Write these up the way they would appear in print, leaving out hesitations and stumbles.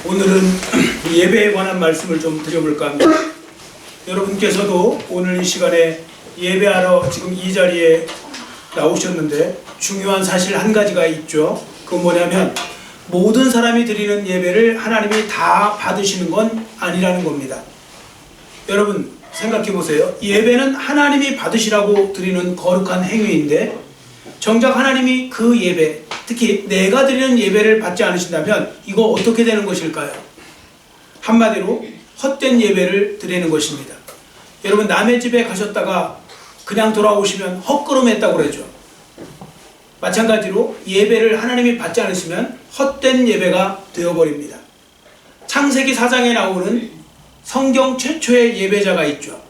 오늘은 예배에 관한 말씀을 좀 드려볼까 합니다. 여러분께서도 오늘 이 시간에 예배하러 지금 이 자리에 나오셨는데 중요한 사실 한 가지가 있죠. 그건 뭐냐면 모든 사람이 드리는 예배를 하나님이 다 받으시는 건 아니라는 겁니다. 여러분 생각해 보세요. 예배는 하나님이 받으시라고 드리는 거룩한 행위인데 정작 하나님이 그 예배, 특히 내가 드리는 예배를 받지 않으신다면 이거 어떻게 되는 것일까요? 한마디로 헛된 예배를 드리는 것입니다. 여러분 남의 집에 가셨다가 그냥 돌아오시면 헛걸음했다고 그러죠. 마찬가지로 예배를 하나님이 받지 않으시면 헛된 예배가 되어버립니다. 창세기 4장에 나오는 성경 최초의 예배자가 있죠.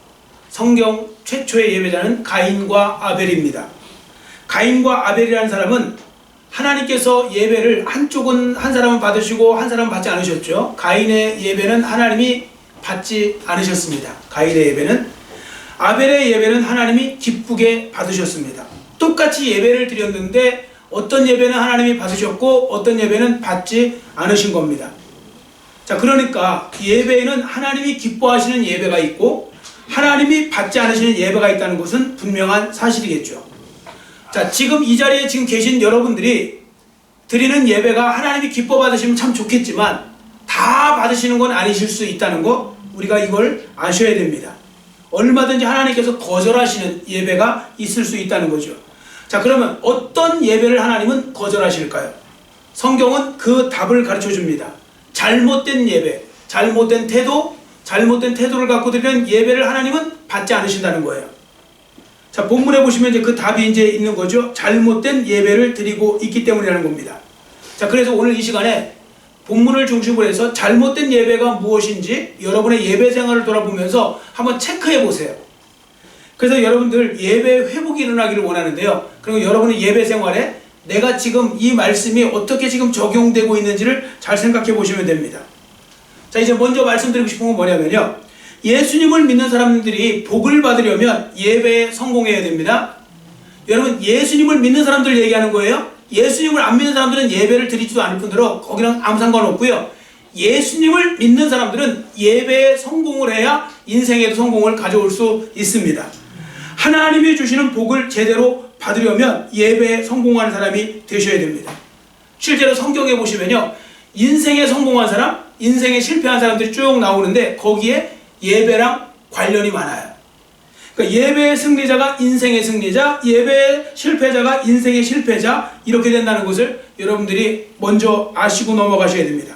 성경 최초의 예배자는 가인과 아벨입니다. 가인과 아벨이라는 사람은 하나님께서 예배를 한쪽은 한 사람은 받으시고 한 사람은 받지 않으셨죠. 가인의 예배는 하나님이 받지 않으셨습니다. 가인의 예배는. 아벨의 예배는 하나님이 기쁘게 받으셨습니다. 똑같이 예배를 드렸는데 어떤 예배는 하나님이 받으셨고 어떤 예배는 받지 않으신 겁니다. 자, 그러니까 예배에는 하나님이 기뻐하시는 예배가 있고 하나님이 받지 않으시는 예배가 있다는 것은 분명한 사실이겠죠. 자, 지금 이 자리에 지금 계신 여러분들이 드리는 예배가 하나님이 기뻐 받으시면 참 좋겠지만 다 받으시는 건 아니실 수 있다는 거 우리가 이걸 아셔야 됩니다. 얼마든지 하나님께서 거절하시는 예배가 있을 수 있다는 거죠. 자, 그러면 어떤 예배를 하나님은 거절하실까요? 성경은 그 답을 가르쳐 줍니다. 잘못된 예배, 잘못된 태도, 잘못된 태도를 갖고 드리는 예배를 하나님은 받지 않으신다는 거예요. 자, 본문에 보시면 이제 그 답이 이제 있는 거죠. 잘못된 예배를 드리고 있기 때문이라는 겁니다. 자, 그래서 오늘 이 시간에 본문을 중심으로 해서 잘못된 예배가 무엇인지 여러분의 예배 생활을 돌아보면서 한번 체크해 보세요. 그래서 여러분들 예배 회복이 일어나기를 원하는데요. 그리고 여러분의 예배 생활에 내가 지금 이 말씀이 어떻게 지금 적용되고 있는지를 잘 생각해 보시면 됩니다. 자, 이제 먼저 말씀드리고 싶은 건 뭐냐면요. 예수님을 믿는 사람들이 복을 받으려면 예배에 성공해야 됩니다. 여러분 예수님을 믿는 사람들 얘기하는 거예요. 예수님을 안 믿는 사람들은 예배를 드리지도 않을 뿐더러 거기랑 아무 상관없고요. 예수님을 믿는 사람들은 예배에 성공을 해야 인생에도 성공을 가져올 수 있습니다. 하나님이 주시는 복을 제대로 받으려면 예배에 성공하는 사람이 되셔야 됩니다. 실제로 성경에 보시면요. 인생에 성공한 사람, 인생에 실패한 사람들이 쭉 나오는데 거기에 예배랑 관련이 많아요. 그러니까 예배의 승리자가 인생의 승리자, 예배의 실패자가 인생의 실패자, 이렇게 된다는 것을 여러분들이 먼저 아시고 넘어가셔야 됩니다.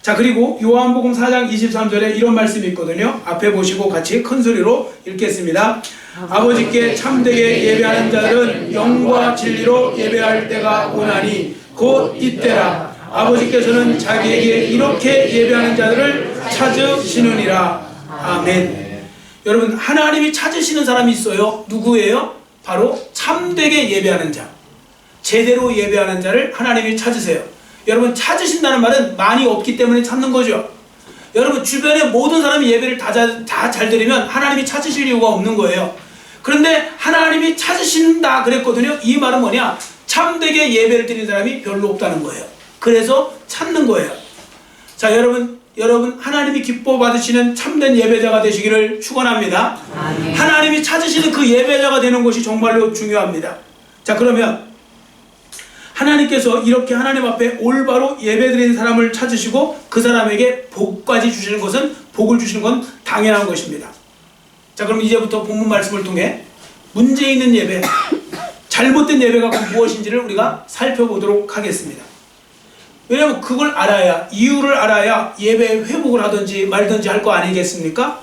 자, 그리고 요한복음 4장 23절에 이런 말씀이 있거든요. 앞에 보시고 같이 큰 소리로 읽겠습니다. 아버지께 참되게 예배하는 자들은 영과 진리로 예배할 때가 오나니 곧 이때라. 아버지께서는 자기에게 이렇게 예배하는 자들을 찾으시느니라. 아멘. 여러분 하나님이 찾으시는 사람이 있어요. 누구예요? 바로 참되게 예배하는 자, 제대로 예배하는 자를 하나님이 찾으세요. 여러분 찾으신다는 말은 많이 없기 때문에 찾는 거죠. 여러분 주변에 모든 사람이 예배를 다 잘 드리면 하나님이 찾으실 이유가 없는 거예요. 그런데 하나님이 찾으신다 그랬거든요. 이 말은 뭐냐? 참되게 예배를 드리는 사람이 별로 없다는 거예요. 그래서 찾는 거예요. 자, 여러분 하나님이 기뻐 받으시는 참된 예배자가 되시기를 축원합니다. 아멘. 하나님이 찾으시는 그 예배자가 되는 것이 정말로 중요합니다. 자, 그러면 하나님께서 이렇게 하나님 앞에 올바로 예배드리는 사람을 찾으시고 그 사람에게 복까지 주시는 것은, 복을 주시는 건 당연한 것입니다. 자, 그럼 이제부터 본문 말씀을 통해 문제 있는 예배, 잘못된 예배가 무엇인지를 우리가 살펴보도록 하겠습니다. 왜냐하면 그걸 알아야, 이유를 알아야 예배 회복을 하든지 말든지 할 거 아니겠습니까?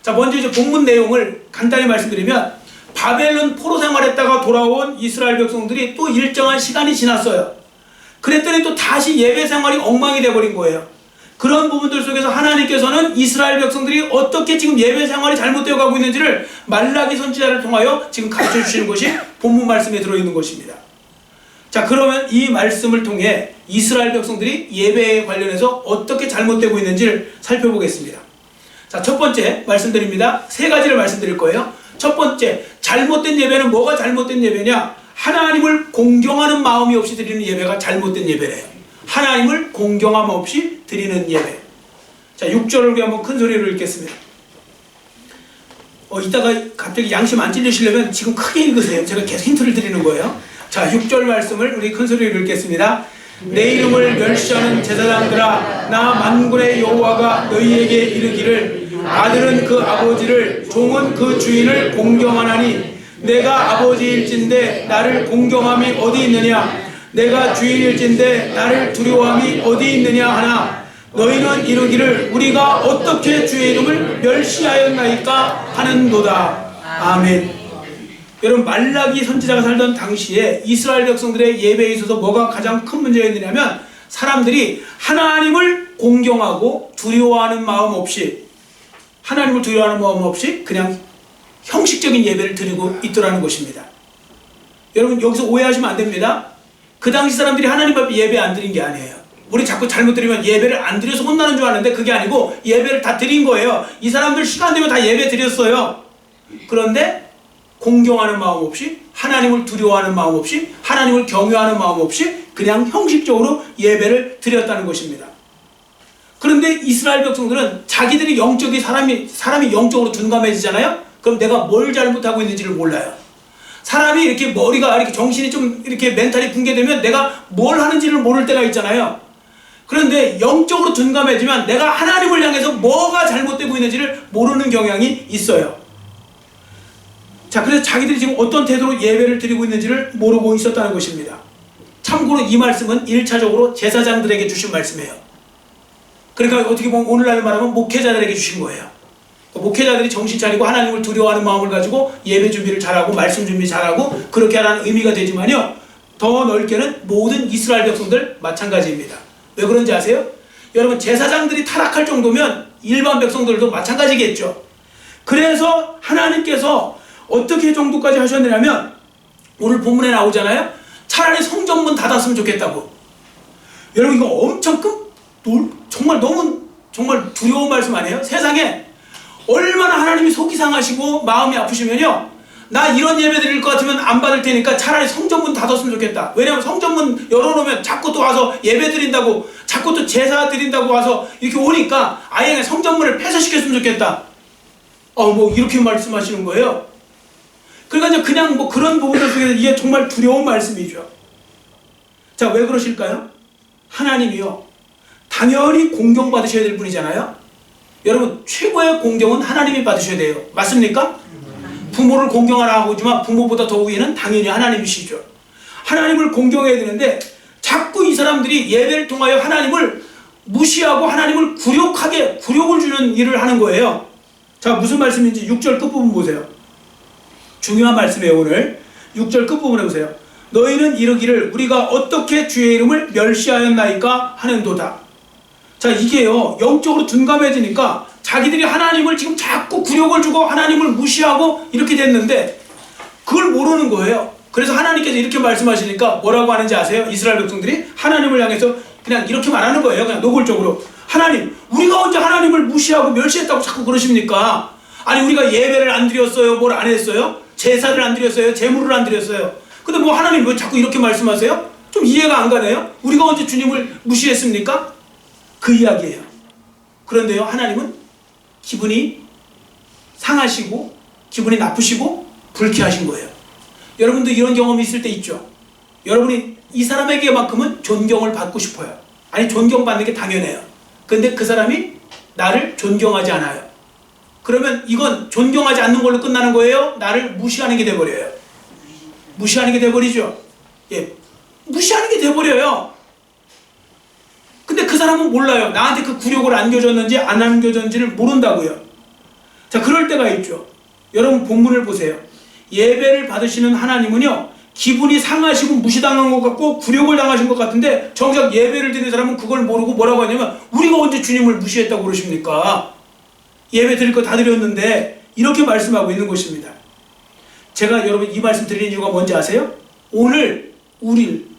자, 먼저 이제 본문 내용을 간단히 말씀드리면 바벨론 포로 생활했다가 돌아온 이스라엘 백성들이 또 일정한 시간이 지났어요. 그랬더니 또 다시 예배 생활이 엉망이 돼버린 거예요. 그런 부분들 속에서 하나님께서는 이스라엘 백성들이 어떻게 지금 예배 생활이 잘못되어 가고 있는지를 말라기 선지자를 통하여 지금 가르쳐 주시는 것이 본문 말씀에 들어있는 것입니다. 자, 그러면 이 말씀을 통해 이스라엘 백성들이 예배에 관련해서 어떻게 잘못되고 있는지를 살펴보겠습니다. 자, 첫 번째 말씀드립니다. 세 가지를 말씀드릴 거예요. 첫 번째, 잘못된 예배는 뭐가 잘못된 예배냐? 하나님을 공경하는 마음이 없이 드리는 예배가 잘못된 예배래요. 하나님을 공경함 없이 드리는 예배. 자, 6절을 우리 한번 큰 소리로 읽겠습니다. 이따가 갑자기 양심 안 찔리시려면 지금 크게 읽으세요. 제가 계속 힌트를 드리는 거예요. 자, 6절 말씀을 우리 큰 소리로 읽겠습니다. 내 이름을 멸시하는 제사장들아, 나 만군의 여호와가 너희에게 이르기를 아들은 그 아버지를, 종은 그 주인을 공경하나니 내가 아버지일진데 나를 공경함이 어디 있느냐? 내가 주인일진데 나를 두려워함이 어디 있느냐 하나, 너희는 이르기를 우리가 어떻게 주의 이름을 멸시하였나이까 하는도다. 아멘. 여러분, 말라기 선지자가 살던 당시에 이스라엘 백성들의 예배에 있어서 뭐가 가장 큰 문제였느냐면, 사람들이 하나님을 공경하고 두려워하는 마음 없이, 하나님을 두려워하는 마음 없이 그냥 형식적인 예배를 드리고 있더라는 것입니다. 여러분, 여기서 오해하시면 안 됩니다. 그 당시 사람들이 하나님 앞에 예배 안 드린 게 아니에요. 우리 자꾸 잘못 드리면 예배를 안 드려서 혼나는 줄 아는데 그게 아니고 예배를 다 드린 거예요. 이 사람들 시간 되면 다 예배 드렸어요. 그런데 공경하는 마음 없이, 하나님을 두려워하는 마음 없이, 하나님을 경외하는 마음 없이 그냥 형식적으로 예배를 드렸다는 것입니다. 그런데 이스라엘 백성들은 자기들이 영적인 사람이 영적으로 둔감해지잖아요. 그럼 내가 뭘 잘못하고 있는지를 몰라요. 사람이 이렇게 머리가 이렇게 정신이 좀 이렇게 멘탈이 붕괴되면 내가 뭘 하는지를 모를 때가 있잖아요. 그런데 영적으로 둔감해지면 내가 하나님을 향해서 뭐가 잘못되고 있는지를 모르는 경향이 있어요. 자, 그래서 자기들이 지금 어떤 태도로 예배를 드리고 있는지를 모르고 있었다는 것입니다. 참고로 이 말씀은 1차적으로 제사장들에게 주신 말씀이에요. 그러니까 어떻게 보면 오늘날 말하면 목회자들에게 주신 거예요. 목회자들이 정신 차리고 하나님을 두려워하는 마음을 가지고 예배 준비를 잘하고 말씀 준비 잘하고 그렇게 하라는 의미가 되지만요, 더 넓게는 모든 이스라엘 백성들 마찬가지입니다. 왜 그런지 아세요? 여러분, 제사장들이 타락할 정도면 일반 백성들도 마찬가지겠죠. 그래서 하나님께서 어떻게 정도까지 하셨느냐면, 오늘 본문에 나오잖아요. 차라리 성전문 닫았으면 좋겠다고. 여러분, 이거 엄청 정말 너무 정말 두려운 말씀 아니에요? 세상에 얼마나 하나님이 속이 상하시고 마음이 아프시면요, 나 이런 예배 드릴 것 같으면 안 받을 테니까 차라리 성전문 닫았으면 좋겠다. 왜냐면 성전문 열어놓으면 자꾸 또 와서 예배 드린다고, 자꾸 또 제사 드린다고 와서 이렇게 오니까 아예 그냥 성전문을 폐쇄시켰으면 좋겠다. 뭐 이렇게 말씀하시는 거예요. 그러니까 이제 그냥 뭐 그런 부분들 속에서 이게 정말 두려운 말씀이죠. 자, 왜 그러실까요? 하나님이요, 당연히 공경받으셔야 될 분이잖아요. 여러분, 최고의 공경은 하나님이 받으셔야 돼요. 맞습니까? 부모를 공경하라 하지만 부모보다 더 위에는 당연히 하나님이시죠. 하나님을 공경해야 되는데 자꾸 이 사람들이 예배를 통하여 하나님을 무시하고 하나님을 굴욕을 주는 일을 하는 거예요. 자, 무슨 말씀인지 6절 끝부분 보세요. 중요한 말씀이에요. 오늘 6절 끝부분에 보세요. 너희는 이르기를 우리가 어떻게 주의 이름을 멸시하였나이까 하는도다. 자, 이게요, 영적으로 둔감해지니까 자기들이 하나님을 지금 자꾸 굴욕을 주고 하나님을 무시하고 이렇게 됐는데 그걸 모르는 거예요. 그래서 하나님께서 이렇게 말씀하시니까 뭐라고 하는지 아세요? 이스라엘 백성들이 하나님을 향해서 그냥 이렇게 말하는 거예요. 그냥 노골적으로. 하나님, 우리가 언제 하나님을 무시하고 멸시했다고 자꾸 그러십니까? 아니, 우리가 예배를 안 드렸어요? 뭘 안 했어요? 제사를 안 드렸어요? 제물을 안 드렸어요? 근데 뭐 하나님 왜 자꾸 이렇게 말씀하세요? 좀 이해가 안 가네요? 우리가 언제 주님을 무시했습니까? 그 이야기예요. 그런데요, 하나님은 기분이 상하시고 기분이 나쁘시고 불쾌하신 거예요. 여러분도 이런 경험이 있을 때 있죠. 여러분이 이 사람에게만큼은 존경을 받고 싶어요. 아니, 존경받는 게 당연해요. 근데 그 사람이 나를 존경하지 않아요. 그러면 이건 존경하지 않는 걸로 끝나는 거예요? 나를 무시하는 게 돼버려요. 무시하는 게 돼버리죠. 예, 무시하는 게 돼버려요. 근데 그 사람은 몰라요. 나한테 그 굴욕을 안겨줬는지 안 안겨줬는지를 모른다고요. 자, 그럴 때가 있죠. 여러분, 본문을 보세요. 예배를 받으시는 하나님은요, 기분이 상하시고 무시당한 것 같고 굴욕을 당하신 것 같은데 정작 예배를 드리는 사람은 그걸 모르고 뭐라고 하냐면 우리가 언제 주님을 무시했다고 그러십니까? 예배 드릴 거 다 드렸는데, 이렇게 말씀하고 있는 것입니다. 제가 여러분 이 말씀 드리는 이유가 뭔지 아세요? 오늘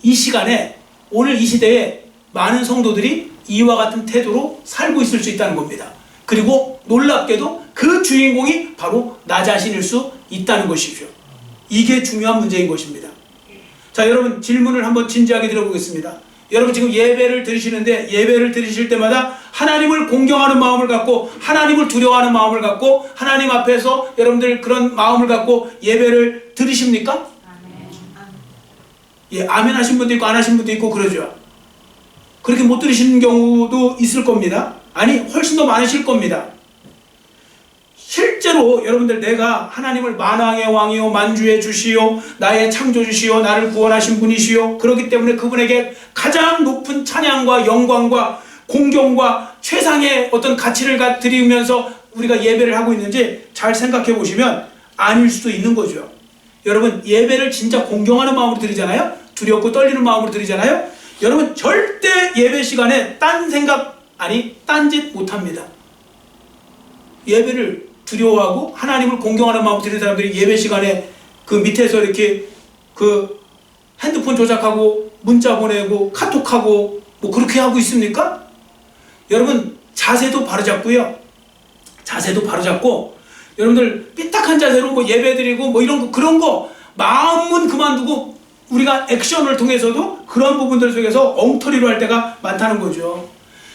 이 시간에, 오늘 이 시대에 많은 성도들이 이와 같은 태도로 살고 있을 수 있다는 겁니다. 그리고 놀랍게도 그 주인공이 바로 나 자신일 수 있다는 것이죠. 이게 중요한 문제인 것입니다. 자, 여러분, 질문을 한번 진지하게 드려보겠습니다. 여러분 지금 예배를 드리시는데 예배를 드리실 때마다 하나님을 공경하는 마음을 갖고 하나님을 두려워하는 마음을 갖고 하나님 앞에서 여러분들 그런 마음을 갖고 예배를 드리십니까? 예, 아멘 하신 분도 있고 안 하신 분도 있고 그러죠. 그렇게 못 들으시는 경우도 있을 겁니다. 아니 훨씬 더 많으실 겁니다. 실제로 여러분들 내가 하나님을 만왕의 왕이요 만주의 주시요 나의 창조주시요 나를 구원하신 분이시요 그렇기 때문에 그분에게 가장 높은 찬양과 영광과 공경과 최상의 어떤 가치를 드리면서 우리가 예배를 하고 있는지 잘 생각해 보시면 아닐 수도 있는 거죠. 여러분 예배를 진짜 공경하는 마음으로 드리잖아요. 두렵고 떨리는 마음으로 드리잖아요. 여러분 절대 예배 시간에 딴 생각 아니 딴짓 못합니다. 예배를 두려워하고 하나님을 공경하는 마음으로 드리는 사람들이 예배 시간에 그 밑에서 이렇게 그 핸드폰 조작하고 문자 보내고 카톡하고 뭐 그렇게 하고 있습니까? 여러분 자세도 바로잡고요. 자세도 바로잡고 여러분들 삐딱한 자세로 뭐 예배 드리고 뭐 이런 거 그런 거 마음은 그만두고 우리가 액션을 통해서도 그런 부분들 속에서 엉터리로 할 때가 많다는 거죠.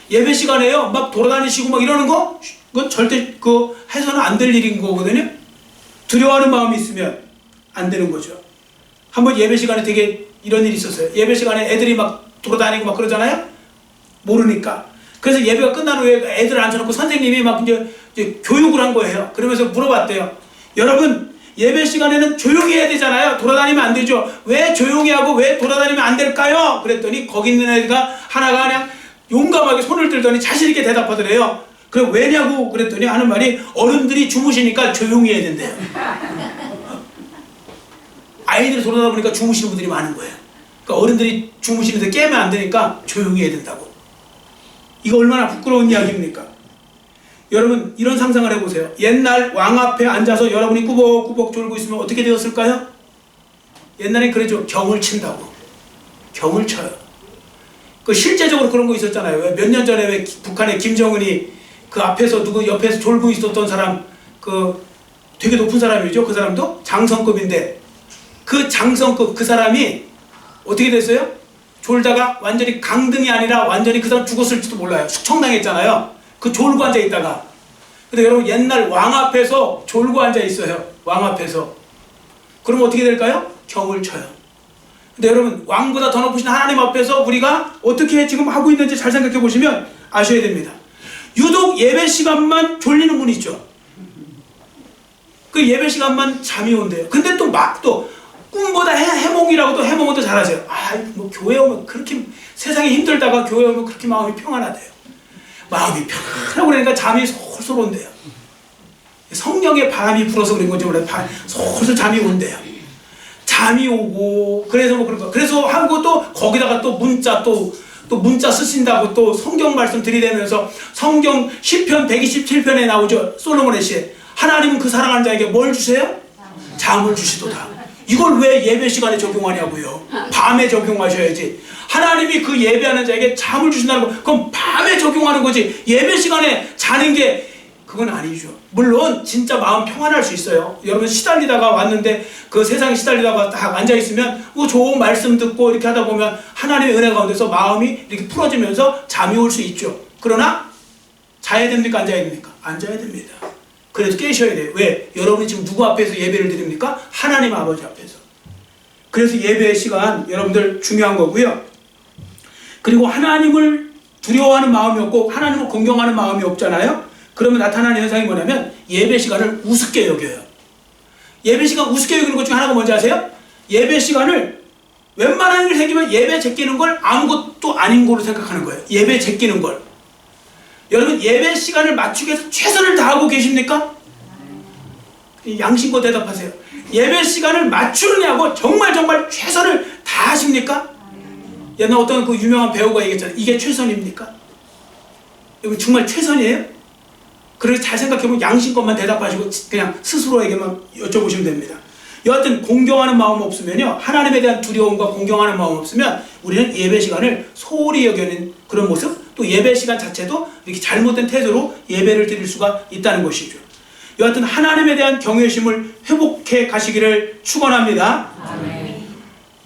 예배 시간에요 막 돌아다니시고 막 이러는 거 그건 절대 그 해서는 안 될 일인 거거든요. 두려워하는 마음이 있으면 안 되는 거죠. 한번 예배 시간에 되게 이런 일이 있었어요. 예배 시간에 애들이 막 돌아다니고 막 그러잖아요. 모르니까. 그래서 예배가 끝난 후에 애들을 앉혀놓고 선생님이 막 이제 교육을 한 거예요. 그러면서 물어봤대요. 여러분 예배 시간에는 조용히 해야 되잖아요. 돌아다니면 안 되죠. 왜 조용히 하고 왜 돌아다니면 안 될까요? 그랬더니 거기 있는 애가 하나가 그냥 용감하게 손을 들더니 자신 있게 대답하더래요. 그래 왜냐고 그랬더니 하는 말이 어른들이 주무시니까 조용히 해야 된대요. 아이들이 돌아다 보니까 주무시는 분들이 많은 거예요. 그러니까 어른들이 주무시는데 깨면 안 되니까 조용히 해야 된다고. 이거 얼마나 부끄러운 이야기입니까? 여러분 이런 상상을 해보세요. 옛날 왕 앞에 앉아서 여러분이 꾸벅꾸벅 졸고 있으면 어떻게 되었을까요? 옛날에 그랬죠. 경을 친다고. 경을 쳐요. 그 실제적으로 그런 거 있었잖아요. 몇 년 전에 왜 북한의 김정은이 그 앞에서 누구 옆에서 졸고 있었던 사람 그 되게 높은 사람이죠. 그 사람도 장성급인데 그 장성급 그 사람이 어떻게 됐어요? 졸다가 완전히 강등이 아니라 완전히 그 사람 죽었을지도 몰라요. 숙청당했잖아요. 그 졸고 앉아 있다가. 근데 여러분 옛날 왕 앞에서 졸고 앉아 있어요. 왕 앞에서. 그럼 어떻게 될까요? 경을 쳐요. 근데 여러분 왕보다 더 높으신 하나님 앞에서 우리가 어떻게 지금 하고 있는지 잘 생각해 보시면 아셔야 됩니다. 유독 예배 시간만 졸리는 분이 있죠. 그 예배 시간만 잠이 온대요. 근데 또 막 또 꿈보다 해몽이라고도 해몽도 잘하세요. 아, 뭐 교회 오면 그렇게 세상이 힘들다가 교회 오면 그렇게 마음이 평안하대요. 마음이 평안하고 그러니까 잠이 솔솔 온대요. 성령의 바람이 불어서 그런 건지 몰라요. 솔솔 잠이 온대요. 잠이 오고 그래서 뭐 그런 거. 그래서 하고 또 거기다가 또 문자 또 문자 쓰신다고 또 성경 말씀 들이대면서 성경 시편 127편에 나오죠. 솔로몬의 시에 하나님은 그 사랑하는 자에게 뭘 주세요? 잠을 주시도다. 이걸 왜 예배 시간에 적용하냐고요. 밤에 적용하셔야지. 하나님이 그 예배하는 자에게 잠을 주신다는 거 그럼 밤에 적용하는 거지. 예배 시간에 자는 게 그건 아니죠. 물론 진짜 마음 평안할 수 있어요. 여러분 시달리다가 왔는데 그 세상에 시달리다가 딱 앉아있으면 뭐 좋은 말씀 듣고 이렇게 하다 보면 하나님의 은혜 가운데서 마음이 이렇게 풀어지면서 잠이 올 수 있죠. 그러나 자야 됩니까? 앉아야 됩니까? 앉아야 됩니다. 그래도 깨셔야 돼요. 왜? 여러분이 지금 누구 앞에서 예배를 드립니까? 하나님 아버지 앞에서. 그래서 예배의 시간 여러분들 중요한 거고요. 그리고 하나님을 두려워하는 마음이 없고 하나님을 공경하는 마음이 없잖아요. 그러면 나타나는 현상이 뭐냐면 예배 시간을 우습게 여겨요. 예배 시간 우습게 여기는 것 중에 하나가 뭔지 아세요? 예배 시간을 웬만한 일이 생기면 예배 제끼는 걸 아무것도 아닌 걸로 생각하는 거예요. 예배 제끼는 걸. 여러분 예배 시간을 맞추기 위해서 최선을 다하고 계십니까? 양심껏 대답하세요. 예배 시간을 맞추느냐고 정말 최선을 다하십니까? 옛날 어떤 그 유명한 배우가 얘기했잖아요. 이게 최선입니까? 이거 정말 최선이에요? 그래서 잘 생각해보면 양심껏만 대답하시고 그냥 스스로에게만 여쭤보시면 됩니다. 여하튼 공경하는 마음 없으면요, 하나님에 대한 두려움과 공경하는 마음 없으면 우리는 예배 시간을 소홀히 여기는 그런 모습, 또 예배 시간 자체도 이렇게 잘못된 태도로 예배를 드릴 수가 있다는 것이죠. 여하튼 하나님에 대한 경외심을 회복해 가시기를 축원합니다. 아멘.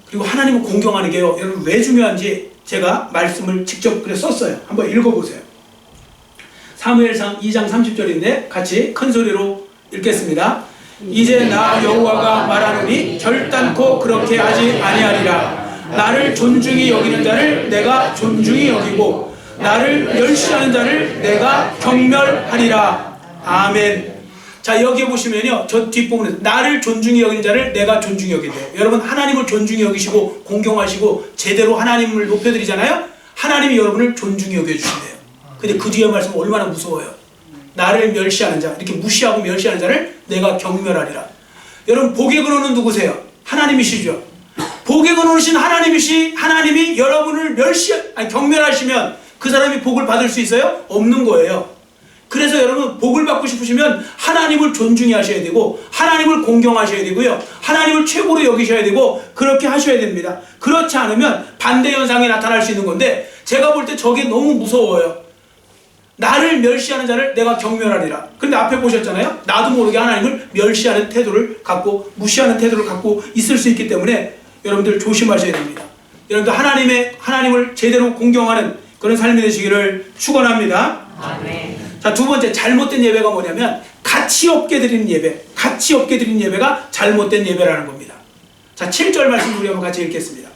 그리고 하나님을 공경하는 게요, 여러분 왜 중요한지 제가 말씀을 직접 그래 썼어요. 한번 읽어보세요. 사무엘상 2장 30절인데 같이 큰 소리로 읽겠습니다. 이제 나 여호와가 말하노니 결단코 그렇게 하지 아니하리라. 나를 존중히 여기는 자를 내가 존중히 여기고 나를 멸시하는 자를 내가 경멸하리라. 아멘. 자, 여기에 보시면요, 저 뒷부분에 나를 존중히 여기는 자를 내가 존중히 여긴대요. 여러분, 하나님을 존중히 여기시고 공경하시고 제대로 하나님을 높여드리잖아요. 하나님이 여러분을 존중히 여겨주신대요. 근데 그 뒤에 말씀은 얼마나 무서워요. 나를 멸시하는 자, 이렇게 무시하고 멸시하는 자를 내가 경멸하리라. 여러분, 복의 근원은 누구세요? 하나님이시죠. 복의 근원이신 하나님이 여러분을 경멸하시면 그 사람이 복을 받을 수 있어요? 없는 거예요. 그래서 여러분, 복을 받고 싶으시면 하나님을 존중히 하셔야 되고 하나님을 공경하셔야 되고요, 하나님을 최고로 여기셔야 되고 그렇게 하셔야 됩니다. 그렇지 않으면 반대 현상이 나타날 수 있는 건데, 제가 볼 때 저게 너무 무서워요. 나를 멸시하는 자를 내가 경멸하리라. 근데 앞에 보셨잖아요. 나도 모르게 하나님을 멸시하는 태도를 갖고, 무시하는 태도를 갖고 있을 수 있기 때문에 여러분들 조심하셔야 됩니다. 여러분들 하나님을 제대로 공경하는 그런 삶이 되시기를 축원합니다. 아멘. 자, 두 번째 잘못된 예배가 뭐냐면 가치 없게 드리는 예배. 가치 없게 드리는 예배가 잘못된 예배라는 겁니다. 자, 7절 말씀 우리 한번 같이 읽겠습니다.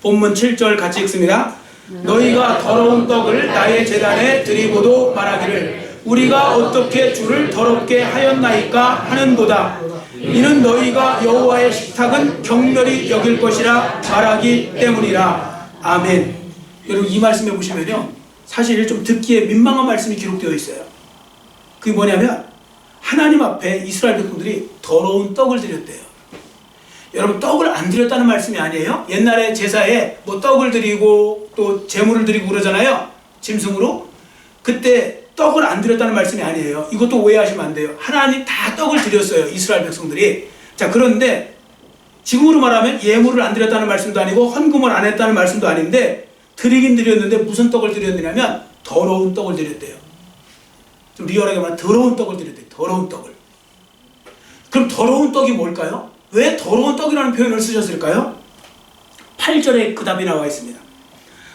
본문 7절 같이 읽습니다. 너희가 더러운 떡을 나의 제단에 드리고도 말하기를 우리가 어떻게 주를 더럽게 하였나이까 하는도다. 이는 너희가 여호와의 식탁은 경멸히 여길 것이라 말하기 때문이라. 아멘. 여러분, 이 말씀에 보시면요, 사실 좀 듣기에 민망한 말씀이 기록되어 있어요. 그게 뭐냐면 하나님 앞에 이스라엘 백성들이 더러운 떡을 드렸대요. 여러분, 떡을 안 드렸다는 말씀이 아니에요. 옛날에 제사에 뭐 떡을 드리고 또 제물을 드리고 그러잖아요, 짐승으로. 그때 떡을 안 드렸다는 말씀이 아니에요. 이것도 오해하시면 안 돼요. 하나님 다 떡을 드렸어요, 이스라엘 백성들이. 자, 그런데 지금으로 말하면 예물을 안 드렸다는 말씀도 아니고 헌금을 안 했다는 말씀도 아닌데, 드리긴 드렸는데 무슨 떡을 드렸느냐면 더러운 떡을 드렸대요. 좀 리얼하게 말하면 더러운 떡을 드렸대요. 더러운 떡을. 그럼 더러운 떡이 뭘까요? 왜 더러운 떡이라는 표현을 쓰셨을까요? 8절에 그 답이 나와 있습니다.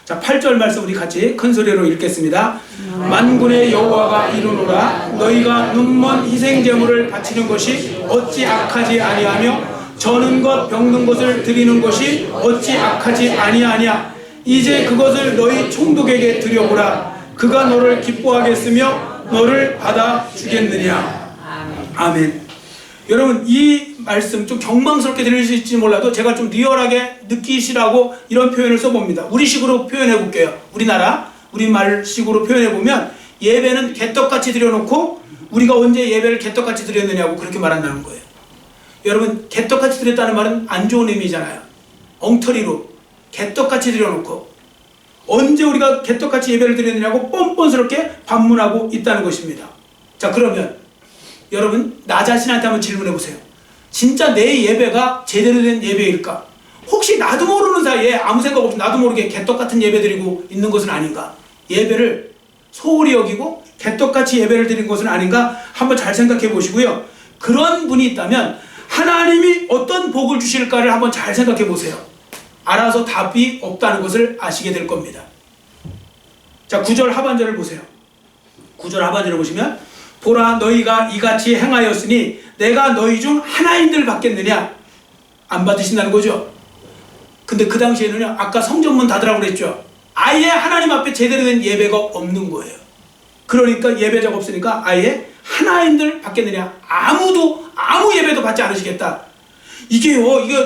자, 8절 말씀 우리 같이 큰 소리로 읽겠습니다. 만군의 여호와가 이르노라. 너희가 눈먼 희생제물을 바치는 것이 어찌 악하지 아니하며 저는 것 병든 것을 드리는 것이 어찌 악하지 아니하냐. 이제 그것을 너희 총독에게 드려보라. 그가 너를 기뻐하겠으며 너를 받아주겠느냐. 아멘. 여러분, 이 말씀 좀 경망스럽게 들릴 수 있을지 몰라도 제가 좀 리얼하게 느끼시라고 이런 표현을 써봅니다. 우리식으로 표현해 볼게요. 우리말식으로 표현해 보면 예배는 개떡같이 드려놓고 우리가 언제 예배를 개떡같이 드렸느냐고 그렇게 말한다는 거예요. 여러분, 개떡같이 드렸다는 말은 안 좋은 의미잖아요. 엉터리로 개떡같이 드려놓고 언제 우리가 개떡같이 예배를 드렸느냐고 뻔뻔스럽게 반문하고 있다는 것입니다. 자, 그러면 여러분, 나 자신한테 한번 질문해 보세요. 진짜 내 예배가 제대로 된 예배일까? 혹시 나도 모르는 사이에 아무 생각 없이 나도 모르게 개떡같은 예배 드리고 있는 것은 아닌가? 예배를 소홀히 여기고 개떡같이 예배를 드린 것은 아닌가? 한번 잘 생각해 보시고요. 그런 분이 있다면 하나님이 어떤 복을 주실까를 한번 잘 생각해 보세요. 알아서 답이 없다는 것을 아시게 될 겁니다. 자, 9절 하반절을 보세요. 9절 하반절을 보시면 보라, 너희가 이같이 행하였으니 내가 너희 중 하나인들 받겠느냐? 안 받으신다는 거죠. 근데 그 당시에는요, 아까 성전문 닫으라고 그랬죠. 아예 하나님 앞에 제대로 된 예배가 없는 거예요. 그러니까 예배자가 없으니까 아예 하나인들 받겠느냐? 아무 예배도 받지 않으시겠다. 이게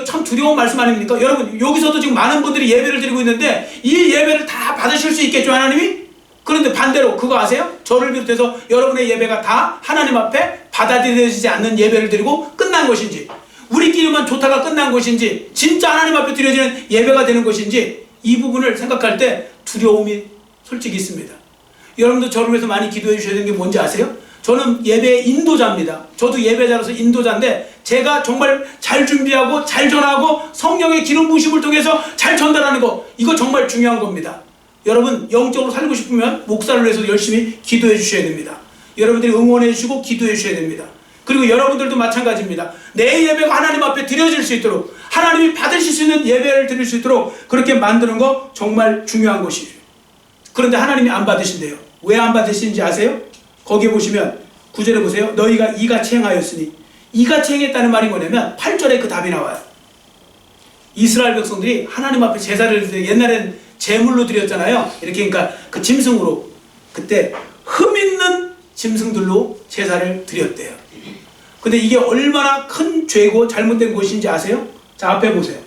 참 두려운 말씀 아닙니까? 여러분, 여기서도 지금 많은 분들이 예배를 드리고 있는데 이 예배를 다 받으실 수 있겠죠, 하나님이? 그런데 반대로 그거 아세요? 저를 비롯해서 여러분의 예배가 다 하나님 앞에 받아들여지지 않는 예배를 드리고 끝난 것인지, 우리끼리만 좋다가 끝난 것인지, 진짜 하나님 앞에 드려지는 예배가 되는 것인지, 이 부분을 생각할 때 두려움이 솔직히 있습니다. 여러분도 저를 위해서 많이 기도해 주셔야 되는 게 뭔지 아세요? 저는 예배의 인도자입니다. 저도 예배자로서 인도자인데 제가 정말 잘 준비하고 잘 전하고 성령의 기름 부으심을 통해서 잘 전달하는 거, 이거 정말 중요한 겁니다. 여러분, 영적으로 살고 싶으면 목사를 위해서 열심히 기도해 주셔야 됩니다. 여러분들이 응원해 주시고 기도해 주셔야 됩니다. 그리고 여러분들도 마찬가지입니다. 내 예배가 하나님 앞에 드려질 수 있도록, 하나님이 받으실 수 있는 예배를 드릴 수 있도록 그렇게 만드는 거 정말 중요한 것이에요. 그런데 하나님이 안 받으신대요. 왜 안 받으시는지 아세요? 거기에 보시면 9절에 보세요. 너희가 이같이 행하였으니, 이같이 행했다는 말이 뭐냐면 8절에 그 답이 나와요. 이스라엘 백성들이 하나님 앞에 제사를 드려, 옛날엔 제물로 드렸잖아요. 이렇게, 그러니까 그 짐승으로, 그때 흠 있는 짐승들로 제사를 드렸대요. 근데 이게 얼마나 큰 죄고 잘못된 것인지 아세요? 자, 앞에 보세요.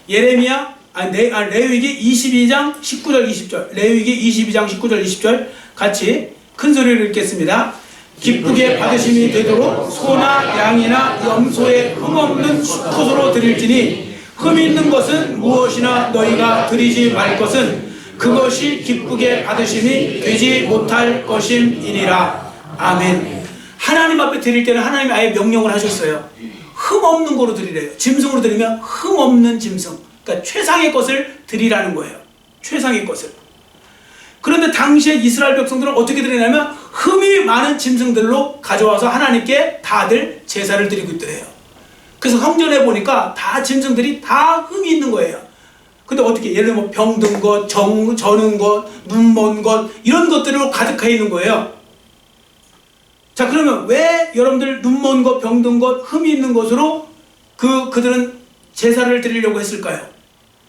레위기 22장 19절 20절, 레위기 22장 19절 20절 같이 큰 소리를 읽겠습니다. 기쁘게 받으심이 되도록 소나 양이나 염소의 흠없는 수컷으로 드릴지니, 흠 있는 것은 무엇이나 너희가 드리지 말 것은 그것이 기쁘게 받으심이 되지 못할 것임이니라. 아멘. 하나님 앞에 드릴 때는 하나님이 아예 명령을 하셨어요. 흠 없는 거로 드리래요. 짐승으로 드리면 흠 없는 짐승, 그러니까 최상의 것을 드리라는 거예요. 최상의 것을. 그런데 당시에 이스라엘 백성들은 어떻게 드리냐면 흠이 많은 짐승들로 가져와서 하나님께 다들 제사를 드리고 있더래요. 그래서 성전에 보니까 다 짐승들이 다 흠이 있는 거예요. 근데 어떻게, 예를 들면 병든 것, 저는 것, 눈먼 것, 이런 것들로 가득해 있는 거예요. 자, 그러면 왜 여러분들 눈먼 것, 병든 것, 흠이 있는 것으로 그들은 제사를 드리려고 했을까요?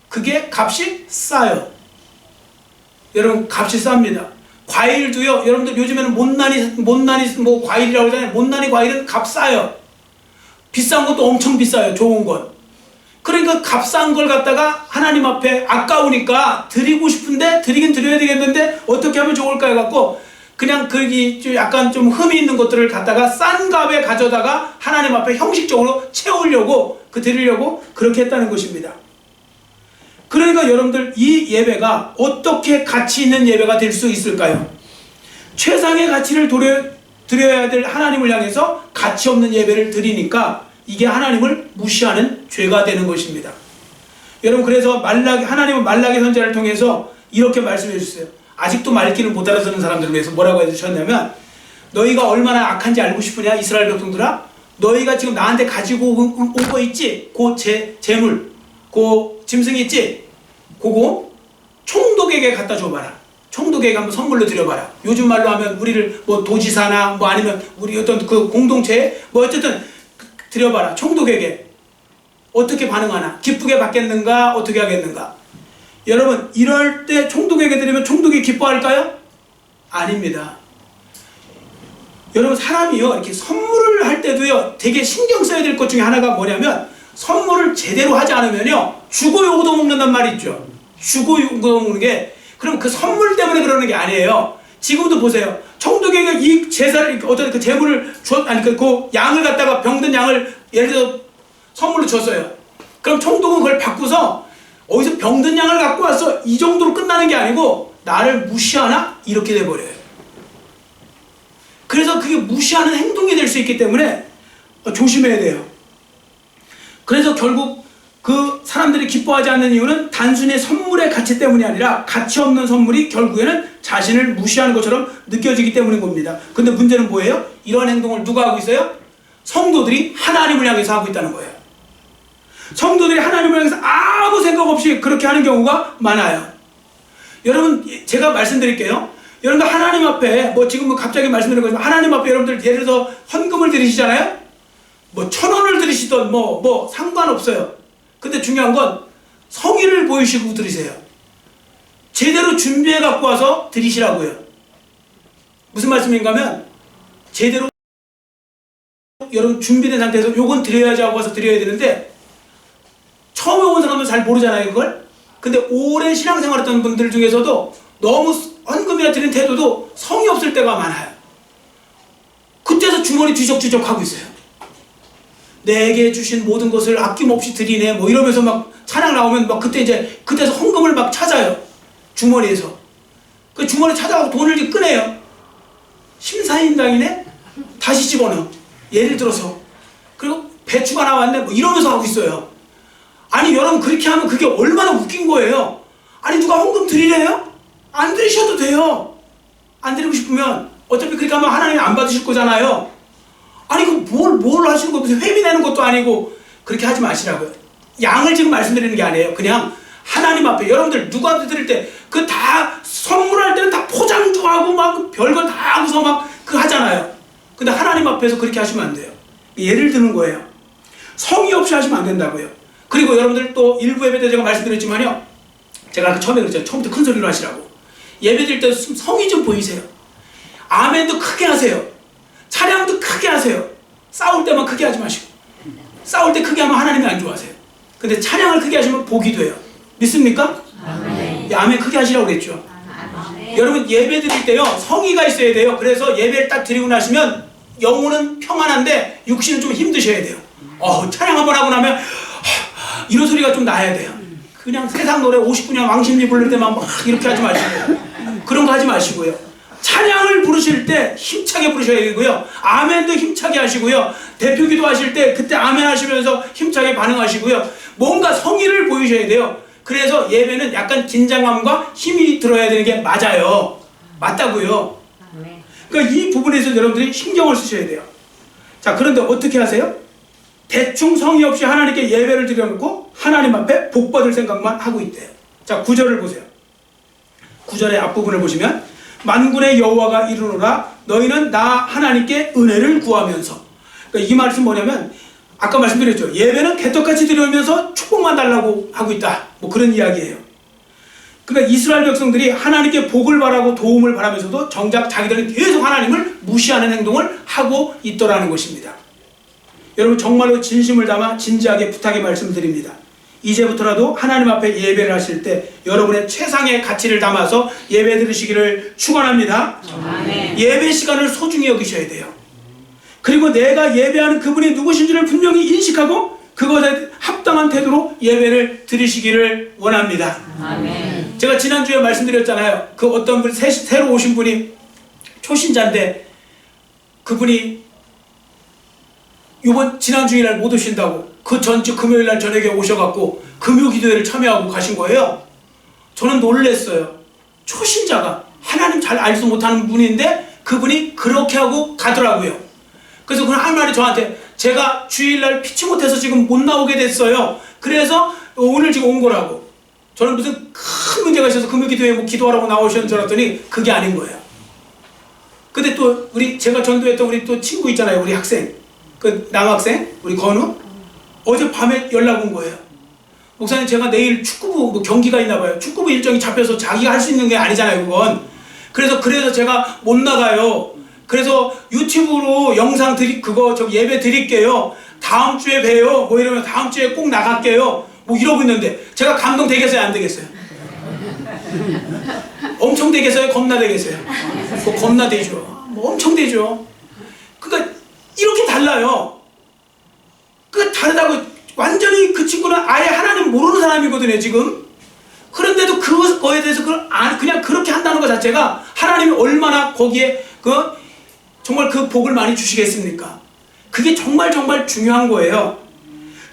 그게 값이 싸요. 여러분, 값이 쌉니다. 과일도요, 여러분들 요즘에는 못난이 뭐 과일이라고 하잖아요. 못난이 과일은 값 싸요. 비싼 것도 엄청 비싸요. 좋은 건. 그러니까 값싼 걸 갖다가 하나님 앞에 아까우니까 드리고 싶은데, 드리긴 드려야 되겠는데 어떻게 하면 좋을까 해갖고 그냥 거기 약간 좀 흠이 있는 것들을 갖다가 싼 값에 가져다가 하나님 앞에 형식적으로 채우려고, 드리려고 그렇게 했다는 것입니다. 그러니까 여러분들, 이 예배가 어떻게 가치 있는 예배가 될 수 있을까요? 최상의 가치를 드려야 될 하나님을 향해서 가치 없는 예배를 드리니까 이게 하나님을 무시하는 죄가 되는 것입니다. 여러분, 그래서 하나님은 말라기 선지자를 통해서 이렇게 말씀해 주셨어요. 아직도 말귀를 못 알아듣는 사람들을 위해서 뭐라고 해주셨냐면, 너희가 얼마나 악한지 알고 싶으냐, 이스라엘 백성들아? 너희가 지금 나한테 가지고 온 거 있지? 그 재물, 그 짐승이 있지? 그거 총독에게 갖다 줘봐라. 총독에게 한번 선물로 드려봐라. 요즘 말로 하면 우리를 뭐 도지사나 뭐 아니면 우리 어떤 그 공동체에 뭐 어쨌든 드려봐라. 총독에게. 어떻게 반응하나? 기쁘게 받겠는가? 어떻게 하겠는가? 여러분, 이럴 때 총독에게 드리면 총독이 기뻐할까요? 아닙니다. 여러분, 사람이요, 이렇게 선물을 할 때도요, 되게 신경 써야 될 것 중에 하나가 뭐냐면, 선물을 제대로 하지 않으면요, 주고 요구도 먹는단 말이 있죠. 주고 요구도 먹는 게, 그럼 그 선물 때문에 그러는 게 아니에요. 지금도 보세요. 총독에게 이 제사를, 어떤 그 재물을 그 양을 갖다가, 병든 양을 예를 들어 선물로 줬어요. 그럼 총독은 그걸 받고서 어디서 병든 양을 갖고 왔어, 이 정도로 끝나는 게 아니고 나를 무시하나? 이렇게 돼버려요. 그래서 그게 무시하는 행동이 될 수 있기 때문에 조심해야 돼요. 그래서 결국 그 사람들이 기뻐하지 않는 이유는 단순히 선물의 가치 때문이 아니라 가치 없는 선물이 결국에는 자신을 무시하는 것처럼 느껴지기 때문인 겁니다. 근데 문제는 뭐예요? 이런 행동을 누가 하고 있어요? 성도들이 하나님을 향해서 하고 있다는 거예요. 성도들이 하나님을 향해서 아무 생각 없이 그렇게 하는 경우가 많아요. 여러분, 제가 말씀드릴게요. 여러분들 하나님 앞에, 뭐 지금 뭐 갑자기 말씀드린 거지만, 하나님 앞에 여러분들 예를 들어서 헌금을 드리시잖아요? 뭐 1,000원을 드리시던 뭐 상관없어요. 근데 중요한 건 성의를 보이시고 드리세요. 제대로 준비해 갖고 와서 드리시라고요. 무슨 말씀인가 하면, 제대로 여러분 준비된 상태에서 요건 드려야지 하고 와서 드려야 되는데, 처음에 온 사람은 잘 모르잖아요, 그걸. 근데 오랜 신앙생활 했던 분들 중에서도 너무 헌금이나 드리는 태도도 성의 없을 때가 많아요. 그때서 주머니 뒤적뒤적 하고 있어요. 내게 주신 모든 것을 아낌없이 드리네, 뭐 이러면서 막 찬양 나오면 막 그때서 헌금을 막 찾아요. 주머니에서. 그 주머니 찾아가고 돈을 꺼내요. 심사인당이네? 다시 집어넣어. 예를 들어서. 그리고 배추가 나왔네? 뭐 이러면서 하고 있어요. 아니, 여러분, 그렇게 하면 그게 얼마나 웃긴 거예요. 아니, 누가 헌금 드리래요? 안 드리셔도 돼요. 안 드리고 싶으면 어차피 그렇게 하면 하나님이 안 받으실 거잖아요. 아니 뭘 하시는 거 무슨 회비 내는 것도 아니고 그렇게 하지 마시라고요. 양을 지금 말씀드리는 게 아니에요. 그냥 하나님 앞에 여러분들 누가 드릴 때 그 다 선물할 때는 다 포장도 하고 막 별걸 다 하고서 막 그 하잖아요. 근데 하나님 앞에서 그렇게 하시면 안 돼요. 예를 드는 거예요. 성의 없이 하시면 안 된다고요. 그리고 여러분들 또 일부 예배 때 제가 말씀드렸지만요. 제가 처음에 그랬잖아요. 처음부터 큰 소리로 하시라고. 예배 드릴 때 성의 좀 보이세요. 아멘도 크게 하세요. 찬양도 크게 하세요. 싸울 때만 크게 하지 마시고. 싸울 때 크게 하면 하나님이 안 좋아하세요. 근데 찬양을 크게 하시면 복이 돼요. 믿습니까? 아멘. 아멘 크게 하시라고 그랬죠. 아멘. 여러분 예배 드릴 때요 성의가 있어야 돼요. 그래서 예배를 딱 드리고 나시면 영혼은 평안한데 육신은 좀 힘드셔야 돼요. 찬양 한번 하고 나면 이런 소리가 좀 나야 돼요. 그냥 세상 노래 50분이나 왕십리 부를 때만 막 이렇게 하지 마시고요. 그런 거 하지 마시고요. 찬양을 부르실 때 힘차게 부르셔야 되고요. 아멘도 힘차게 하시고요. 대표기도 하실 때 그때 아멘 하시면서 힘차게 반응하시고요. 뭔가 성의를 보이셔야 돼요. 그래서 예배는 약간 긴장감과 힘이 들어야 되는 게 맞아요. 맞다고요. 그러니까 이 부분에서 여러분들이 신경을 쓰셔야 돼요. 자, 그런데 어떻게 하세요? 대충 성의 없이 하나님께 예배를 드려놓고 하나님 앞에 복 받을 생각만 하고 있대요. 자, 9절을 보세요. 9절의 앞부분을 보시면 만군의 여호와가 이르노라 너희는 나 하나님께 은혜를 구하면서. 그러니까 이 말씀 뭐냐면 아까 말씀드렸죠. 예배는 개떡같이 드리면서 축복만 달라고 하고 있다. 뭐 그런 이야기예요. 그러니까 이스라엘 백성들이 하나님께 복을 바라고 도움을 바라면서도 정작 자기들은 계속 하나님을 무시하는 행동을 하고 있더라는 것입니다. 여러분 정말로 진심을 담아 진지하게 부탁의 말씀을 드립니다. 이제부터라도 하나님 앞에 예배를 하실 때 여러분의 최상의 가치를 담아서 예배 드리시기를 축원합니다. 아멘. 예배 시간을 소중히 여기셔야 돼요. 그리고 내가 예배하는 그분이 누구신지를 분명히 인식하고 그것에 합당한 태도로 예배를 드리시기를 원합니다. 아멘. 제가 지난주에 말씀드렸잖아요. 그 어떤 분 새로 오신 분이 초신자인데 그분이 지난 주일날 못 오신다고 그 전주 금요일날 저녁에 오셔갖고 금요기도회를 참여하고 가신 거예요. 저는 놀랬어요. 초신자가 하나님 잘 알지도 못하는 분인데 그분이 그렇게 하고 가더라고요. 그래서 그 한 말이 저한테 제가 주일날 피치 못해서 지금 못 나오게 됐어요. 그래서 오늘 지금 온 거라고. 저는 무슨 큰 문제가 있어서 금요기도회에 뭐 기도하라고 나오셨는 줄 알았더니 그게 아닌 거예요. 근데 또 제가 전도했던 우리 또 친구 있잖아요. 우리 학생. 그 남학생 우리 건우 어제 밤에 연락 온 거예요. 목사님 제가 내일 축구부 뭐 경기가 있나 봐요. 축구부 일정이 잡혀서 자기가 할 수 있는 게 아니잖아요 그건. 그래서 제가 못 나가요. 그래서 유튜브로 영상 예배 드릴게요. 다음 주에 봬요. 뭐 이러면 다음 주에 꼭 나갈게요. 뭐 이러고 있는데 제가 감동 되겠어요 안 되겠어요? 엄청 되겠어요? 겁나 되겠어요? 뭐 겁나 되죠. 뭐 엄청 되죠. 그러니까 이렇게 달라요. 그 다르다고 완전히 그 친구는 아예 하나님 모르는 사람이거든요 지금. 그런데도 그거에 대해서 그냥 그렇게 한다는 것 자체가 하나님이 얼마나 거기에 정말 그 복을 많이 주시겠습니까? 그게 정말 중요한 거예요.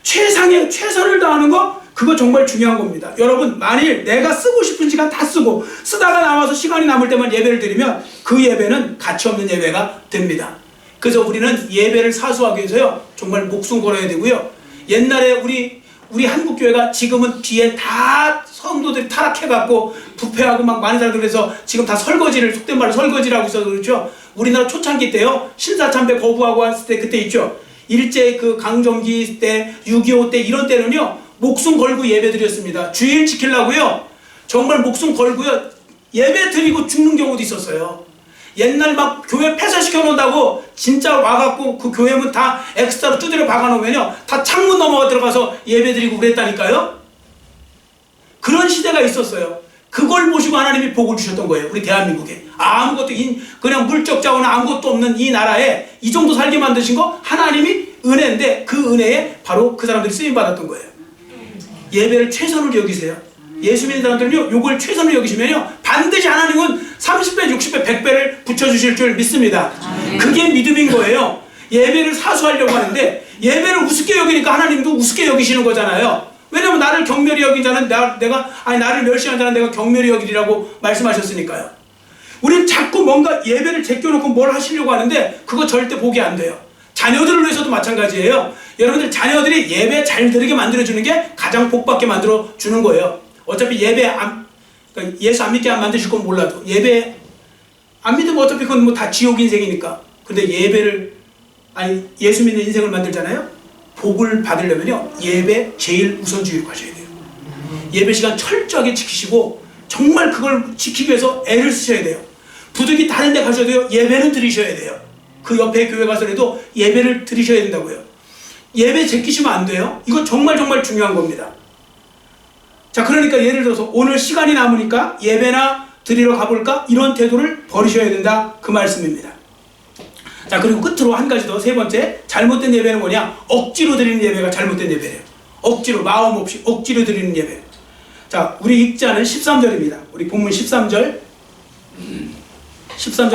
최선을 다하는 거 그거 정말 중요한 겁니다. 여러분 만일 내가 쓰고 싶은 시간 다 쓰고 쓰다가 남아서 시간이 남을 때만 예배를 드리면 그 예배는 가치 없는 예배가 됩니다. 그래서 우리는 예배를 사수하기 위해서요 정말 목숨 걸어야 되고요. 옛날에 우리 한국교회가 지금은 뒤에 다 성도들이 타락해갖고 부패하고 막 많은 사람들 그래서 지금 다 속된 말로 설거지를 하고 있어서 그렇죠. 우리나라 초창기 때요 신사참배 거부하고 했을 때 그때 있죠. 일제 그 강점기 때 6.25 때 이런 때는요 목숨 걸고 예배 드렸습니다. 주일 지키려고요 정말 목숨 걸고요 예배 드리고 죽는 경우도 있었어요. 옛날 막 교회 폐쇄시켜 놓는다고 진짜 와갖고 그 교회문 다 엑스트라로 두드려 박아놓으면요 다 창문 넘어가 들어가서 예배 드리고 그랬다니까요. 그런 시대가 있었어요. 그걸 보시고 하나님이 복을 주셨던 거예요. 우리 대한민국에 아무것도 그냥 물적 자원 아무것도 없는 이 나라에 이 정도 살게 만드신 거 하나님이 은혜인데 그 은혜에 바로 그 사람들이 쓰임 받았던 거예요. 예배를 최선으로 여기세요. 예수 믿는 사람들은요 요걸 최선으로 여기시면요 반드시 하나님은 30배 60배 100배를 붙여주실 줄 믿습니다. 그게 믿음인 거예요. 예배를 사수하려고 하는데 예배를 우습게 여기니까 하나님도 우습게 여기시는 거잖아요. 왜냐면 나를 경멸히 여긴 자는 나를 멸시한 자는 내가 경멸히 여기리라고 말씀하셨으니까요. 우리는 자꾸 뭔가 예배를 제껴놓고 뭘 하시려고 하는데 그거 절대 복이 안 돼요. 자녀들을 위해서도 마찬가지예요. 여러분들 자녀들이 예배 잘 드리게 만들어주는 게 가장 복받게 만들어주는 거예요. 어차피 그러니까 예수 안 믿게 안 만드실 건 몰라도 예배 안 믿으면 어차피 그건 뭐 다 지옥 인생이니까. 근데 예수 믿는 인생을 만들잖아요. 복을 받으려면요, 예배 제일 우선주의로 가셔야 돼요. 예배 시간 철저하게 지키시고 정말 그걸 지키기 위해서 애를 쓰셔야 돼요. 부득이 다른 데 가셔도요, 예배는 드리셔야 돼요. 그 옆에 교회 가서라도 예배를 드리셔야 된다고요. 예배 제끼시면 안 돼요. 이거 정말 중요한 겁니다. 자, 그러니까 예를 들어서 오늘 시간이 남으니까 예배나 드리러 가볼까? 이런 태도를 버리셔야 된다, 그 말씀입니다. 자, 그리고 끝으로 한 가지 더, 세 번째, 잘못된 예배는 뭐냐? 억지로 드리는 예배가 잘못된 예배예요. 억지로, 마음 없이 억지로 드리는 예배. 자, 우리 읽자는 13절입니다. 우리 본문 13절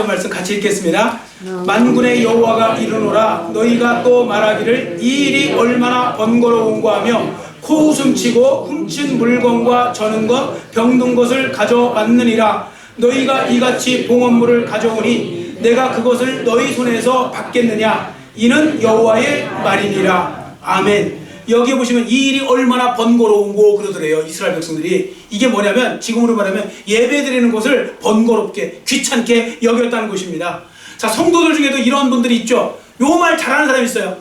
말씀 같이 읽겠습니다. 만군의 여호와가 이르노라, 너희가 또 말하기를 이 일이 얼마나 번거로운가 하며 코웃음치고 훔친 물건과 저는 것 병든 것을 가져왔느니라. 너희가 이같이 봉헌물을 가져오니 내가 그것을 너희 손에서 받겠느냐? 이는 여호와의 말이니라. 아멘. 여기 보시면 이 일이 얼마나 번거로운고 그러더래요, 이스라엘 백성들이. 이게 뭐냐면 지금으로 말하면 예배 드리는 것을 번거롭게 귀찮게 여겼다는 것입니다. 자, 성도들 중에도 이런 분들이 있죠. 요 말 잘하는 사람이 있어요.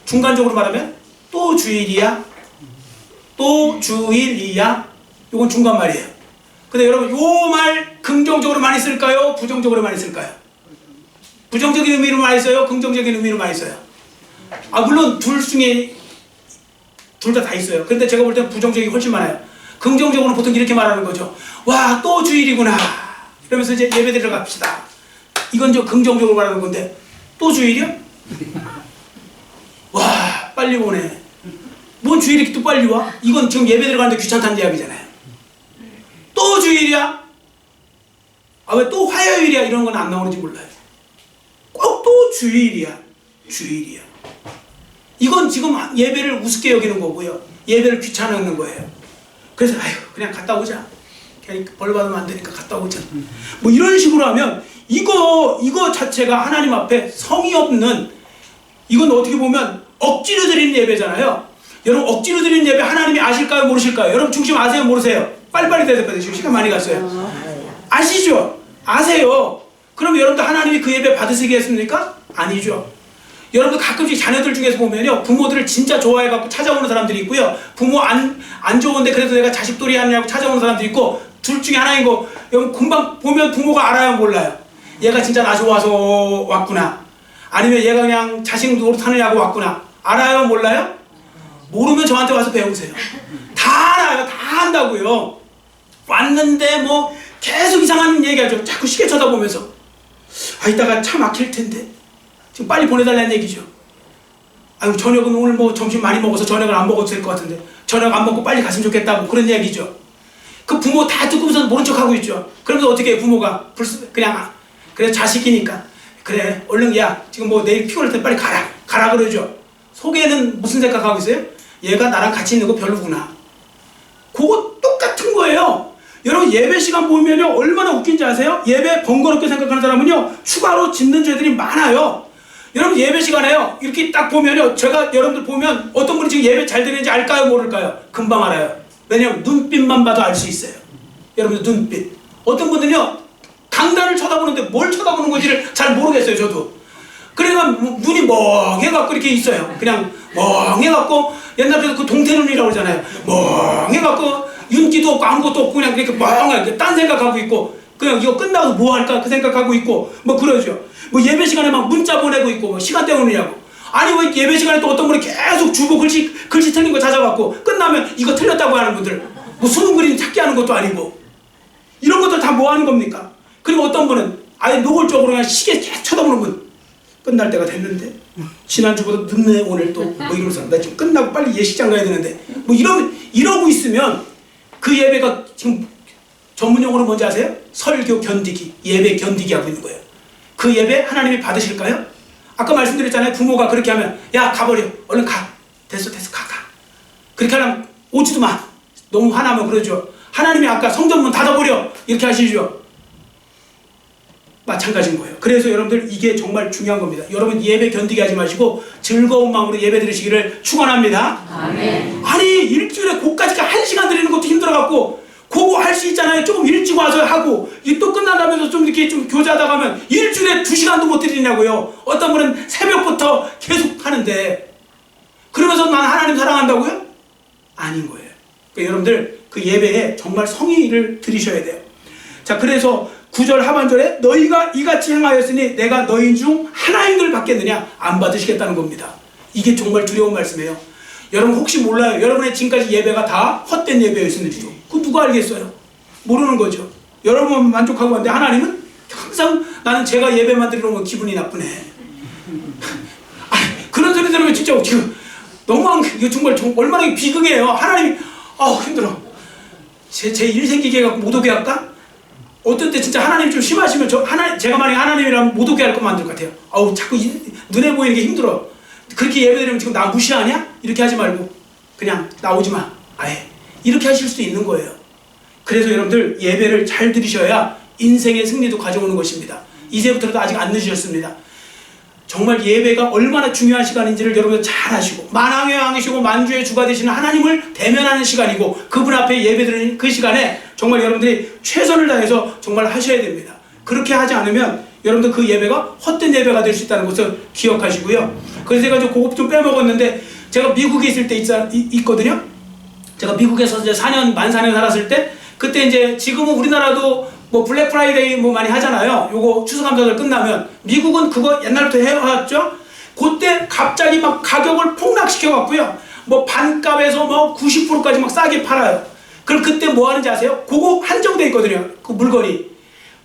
중간적으로 말하면 또 주일이야? 또 주일이야? 요건 중간 말이에요. 근데 여러분, 요 말 긍정적으로 많이 쓸까요? 부정적으로 많이 쓸까요? 부정적인 의미로 많이 써요? 긍정적인 의미로 많이 써요? 물론 둘 중에 둘 다 있어요. 근데 제가 볼 때는 부정적이 훨씬 많아요. 긍정적으로는 보통 이렇게 말하는 거죠. 와, 또 주일이구나. 이러면서 이제 예배 드리러 갑시다. 이건 저 긍정적으로 말하는 건데, 또 주일이야? 와, 빨리 오네. 뭔 주일이 이렇게 또 빨리 와? 이건 지금 예배 들어가는데 귀찮다는 이야기잖아요. 또 주일이야? 왜 또 화요일이야? 이런 건 안 나오는지 몰라요. 꼭 또 주일이야. 주일이야. 이건 지금 예배를 우습게 여기는 거고요. 예배를 귀찮아하는 거예요. 그래서 그냥 갔다 오자. 그냥 벌 받으면 안 되니까 갔다 오자. 뭐 이런 식으로 하면 이거 자체가 하나님 앞에 성의 없는, 이건 어떻게 보면 억지로 드리는 예배잖아요. 여러분, 억지로 드리는 예배 하나님이 아실까요? 모르실까요? 여러분 중심 아세요? 모르세요? 빨리빨리 대답해야 지금 시간 많이 갔어요. 아시죠? 아세요? 그럼 여러분도 하나님이 그 예배 받으시겠습니까? 아니죠. 여러분들 가끔씩 자녀들 중에서 보면요, 부모들을 진짜 좋아해갖고 찾아오는 사람들이 있고요, 부모 안 좋은데 그래도 내가 자식돌이 하느냐고 찾아오는 사람들이 있고, 둘 중에 하나인 거, 여러분 금방 보면 부모가 알아요, 몰라요? 얘가 진짜 나 좋아서 왔구나, 아니면 얘가 그냥 자식 노릇하느냐고 왔구나. 알아요, 몰라요? 모르면 저한테 와서 배우세요. 다 알아요. 다 안다고요. 왔는데 뭐 계속 이상한 얘기하죠. 자꾸 시계 쳐다보면서. 이따가 차 막힐 텐데 지금 빨리 보내달라는 얘기죠. 저녁은 오늘 뭐 점심 많이 먹어서 저녁을 안 먹어도 될 것 같은데 저녁 안 먹고 빨리 갔으면 좋겠다, 뭐 그런 얘기죠. 그 부모 다 듣고서 모른 척하고 있죠. 그러면서 어떻게 해요? 부모가 그냥 그래, 자식이니까 그래, 얼른 야 지금 뭐 내일 피곤할 때 빨리 가라 그러죠. 속에는 무슨 생각하고 있어요? 얘가 나랑 같이 있는 거 별로구나. 그거 똑같은 거예요. 여러분, 예배 시간 보면요 얼마나 웃긴지 아세요? 예배 번거롭게 생각하는 사람은요 추가로 짓는 죄들이 많아요. 여러분, 예배 시간에요 이렇게 딱 보면요, 제가 여러분들 보면 어떤 분이 지금 예배 잘 드리는지 알까요, 모를까요? 금방 알아요. 왜냐면 눈빛만 봐도 알 수 있어요. 여러분들 눈빛. 어떤 분들은요 강단을 쳐다보는데 뭘 쳐다보는 건지를 잘 모르겠어요, 저도. 그러니까 눈이 멍해갖고 이렇게 있어요. 그냥 멍해갖고, 옛날에 그 동태눈이라고 그러잖아요. 멍해갖고 윤기도 없고 아무것도 없고 그냥 그렇게 멍하게 딴 생각하고 있고, 그냥 이거 끝나고 뭐 할까 그 생각하고 있고 뭐 그러죠. 뭐 예배 시간에 막 문자 보내고 있고 뭐 시간 때우느냐고. 아니 왜 예배 시간에 또 어떤 분이 계속 주보 글씨 틀린 거 찾아갖고 끝나면 이거 틀렸다고 하는 분들, 뭐 수능 그림 찾기 하는 것도 아니고 이런 것들 다 뭐 하는 겁니까? 그리고 어떤 분은 아예 노골적으로 그냥 시계 계속 쳐다보는 분, 끝날 때가 됐는데 지난주보다 늦네 오늘 또 뭐 이러면서 나 지금 끝나고 빨리 예식장 가야 되는데 뭐 이러고 있으면 그 예배가 지금 전문용어로 뭔지 아세요? 설교 견디기, 예배 견디기 하고 있는 거예요. 그 예배 하나님이 받으실까요? 아까 말씀드렸잖아요. 부모가 그렇게 하면 야 가버려, 얼른 가, 됐어 가. 그렇게 하면 오지도 마. 너무 화나면 그러죠. 하나님이 아까 성전문 닫아버려 이렇게 하시죠. 마찬가지인 거예요. 그래서 여러분들 이게 정말 중요한 겁니다. 여러분 예배 견디게 하지 마시고 즐거운 마음으로 예배 드리시기를 축원합니다. 아멘. 아니 일주일에 고까지 1시간 드리는 것도 힘들어갖고 그거 할 수 있잖아요. 조금 일찍 와서 하고 이 또 끝난다면서 좀 이렇게 좀 교제하다 가면 일주일에 2시간도 못 드리냐고요. 어떤 분은 새벽부터 계속 하는데 그러면서 난 하나님 사랑한다고요? 아닌 거예요. 그러니까 여러분들 그 예배에 정말 성의를 들이셔야 돼요. 자, 그래서 9절 하반절에 너희가 이같이 행하였으니 내가 너희 중 하나님을 받겠느냐? 안 받으시겠다는 겁니다. 이게 정말 두려운 말씀이에요. 여러분 혹시 몰라요. 여러분의 지금까지 예배가 다 헛된 예배였는지도. 그거 누가 알겠어요? 모르는 거죠. 여러분은 만족하고 왔는데 하나님은 항상 나는 제가 예배만 드리는 건 기분이 나쁘네. 그런 소리 들으면 진짜 지금 너무한, 이거 정말 얼마나 비극이에요. 하나님이 힘들어. 제 일 생기게 해갖고 못 오게 할까? 어떤 때 진짜 하나님 좀 심하시면 제가 만약에 하나님이라면 못 오게 할 것 만들 것 같아요. 자꾸 눈에 보이는 게 힘들어. 그렇게 예배드리면 지금 나 무시하냐? 이렇게 하지 말고 그냥 나오지 마. 아예. 이렇게 하실 수도 있는 거예요. 그래서 여러분들 예배를 잘 들으셔야 인생의 승리도 가져오는 것입니다. 이제부터라도 아직 안 늦으셨습니다. 정말 예배가 얼마나 중요한 시간인지를 여러분들 잘 아시고 만왕의 왕이시고 만주의 주가 되시는 하나님을 대면하는 시간이고 그분 앞에 예배드리는 그 시간에 정말 여러분들이 최선을 다해서 정말 하셔야 됩니다. 그렇게 하지 않으면 여러분들 그 예배가 헛된 예배가 될 수 있다는 것을 기억하시고요. 그래서 제가 그거 좀 빼먹었는데 제가 미국에 있을 때 있거든요. 제가 미국에서 이제 만 4년 살았을 때 그때 이제 지금은 우리나라도 뭐 블랙 프라이데이 뭐 많이 하잖아요. 요거 추수감사절 끝나면 미국은 그거 옛날부터 해왔죠. 그때 갑자기 막 가격을 폭락시켜 갖고요. 뭐 반값에서 뭐 90%까지 막 싸게 팔아요. 그럼 그때 뭐 하는지 아세요? 그거 한정돼 있거든요. 그 물건이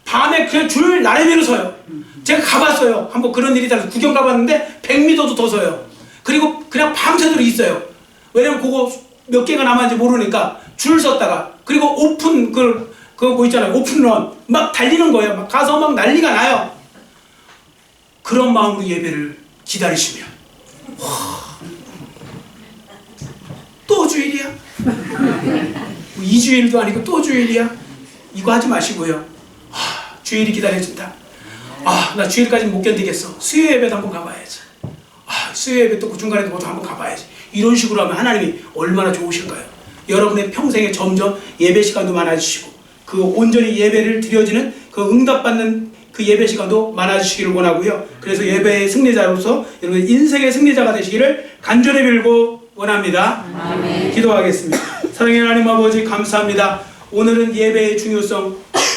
밤에 그냥 줄 나래비로 서요. 제가 가봤어요. 한번 그런 일이 있어서 구경 가봤는데 100m도 더 서요. 그리고 그냥 밤새도록 있어요. 왜냐면 그거 몇 개가 남았는지 모르니까 줄 섰다가 그리고 오픈 그거 뭐 있잖아요. 오픈런 막 달리는 거예요. 막 가서 막 난리가 나요. 그런 마음으로 예배를 기다리시면 또 주일이야? 2주일도 아니고 또 주일이야? 이거 하지 마시고요. 주일이 기다려진다. 나 주일까지는 못 견디겠어. 수요 예배도 한번 가봐야지. 수요 예배 또 중간에 또 한번 가봐야지. 이런 식으로 하면 하나님이 얼마나 좋으실까요? 여러분의 평생에 점점 예배 시간도 많아지시고 그 온전히 예배를 드려지는 그 응답받는 그 예배 시간도 많아지시기를 원하고요. 그래서 예배의 승리자로서 여러분 인생의 승리자가 되시기를 간절히 빌고 원합니다. 아멘. 기도하겠습니다. 사랑의 하나님 아버지 감사합니다. 오늘은 예배의 중요성,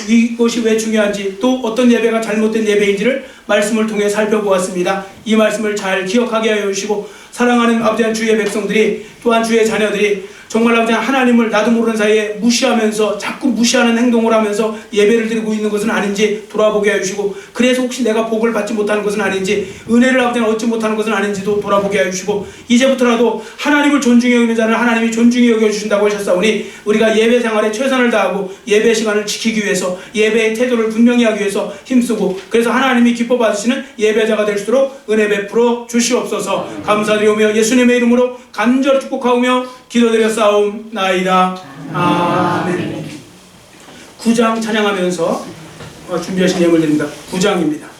이것이 왜 중요한지 또 어떤 예배가 잘못된 예배인지를 말씀을 통해 살펴보았습니다. 이 말씀을 잘 기억하게 하여 주시고 사랑하는 아버지 한 주의 백성들이 또한 주의 자녀들이 정말 아버지 하나님을 나도 모르는 사이에 무시하면서 자꾸 무시하는 행동을 하면서 예배를 드리고 있는 것은 아닌지 돌아보게 해주시고 그래서 혹시 내가 복을 받지 못하는 것은 아닌지 은혜를 아버지 얻지 못하는 것은 아닌지도 돌아보게 해주시고 이제부터라도 하나님을 존중히 여기는 자는 하나님이 존중히 여겨주신다고 하셨사오니 우리가 예배 생활에 최선을 다하고 예배 시간을 지키기 위해서 예배의 태도를 분명히 하기 위해서 힘쓰고 그래서 하나님이 기뻐 받으시는 예배자가 될 수 있도록 은혜 베풀어 주시옵소서. 감사드리오며 예수님의 이름으로 간절히 축복하오며 기도드렸사옵나이다. 아멘. 9장 찬양하면서 준비하신 예물드립니다. 9장입니다.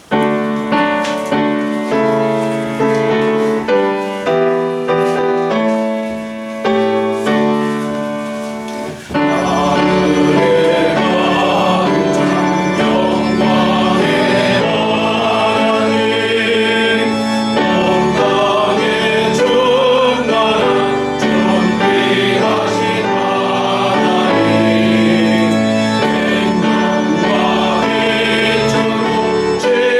제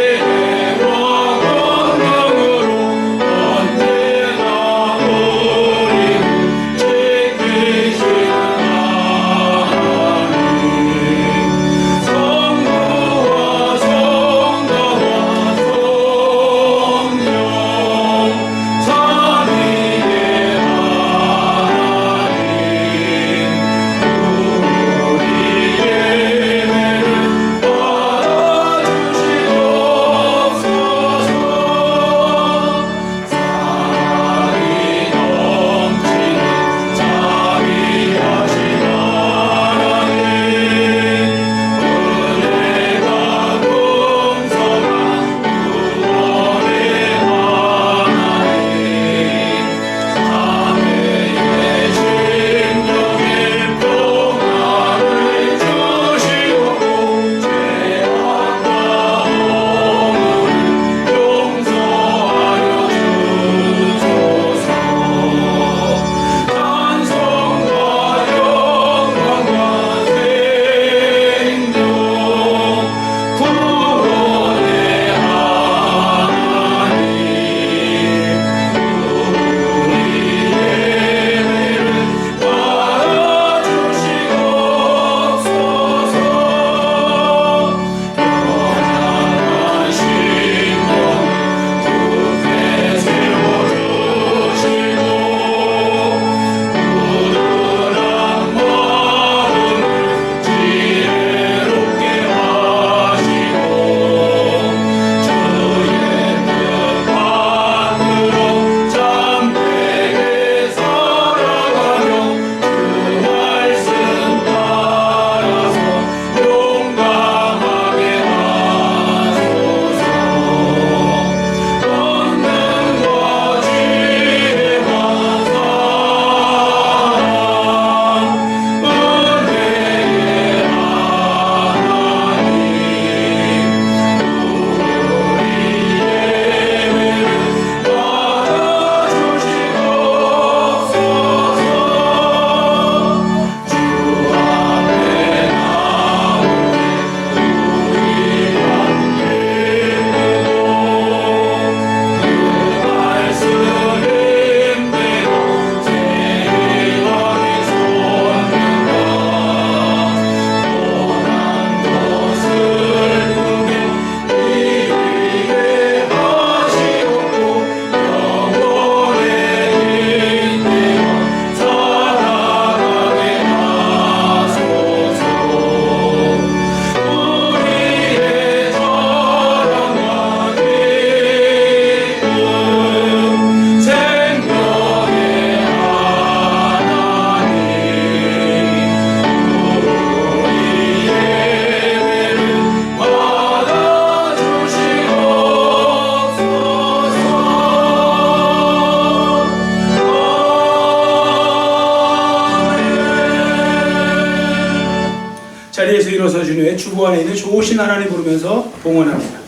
자리에서 일어서신 후에 주보 안에 있는 좋으신 하나님 부르면서 봉헌합니다.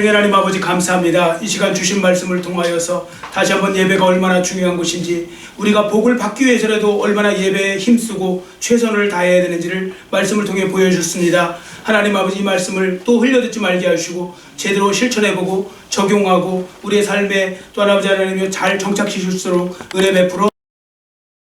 사랑의 하나님 아버지 감사합니다. 이 시간 주신 말씀을 통하여서 다시 한번 예배가 얼마나 중요한 것인지, 우리가 복을 받기 위해서라도 얼마나 예배에 힘쓰고 최선을 다해야 되는지를 말씀을 통해 보여주셨습니다. 하나님 아버지, 이 말씀을 또 흘려듣지 말게 하시고 제대로 실천해보고 적용하고 우리의 삶에 또 아버지 하나님이 잘 정착시킬 수 있도록 은혜 베풀어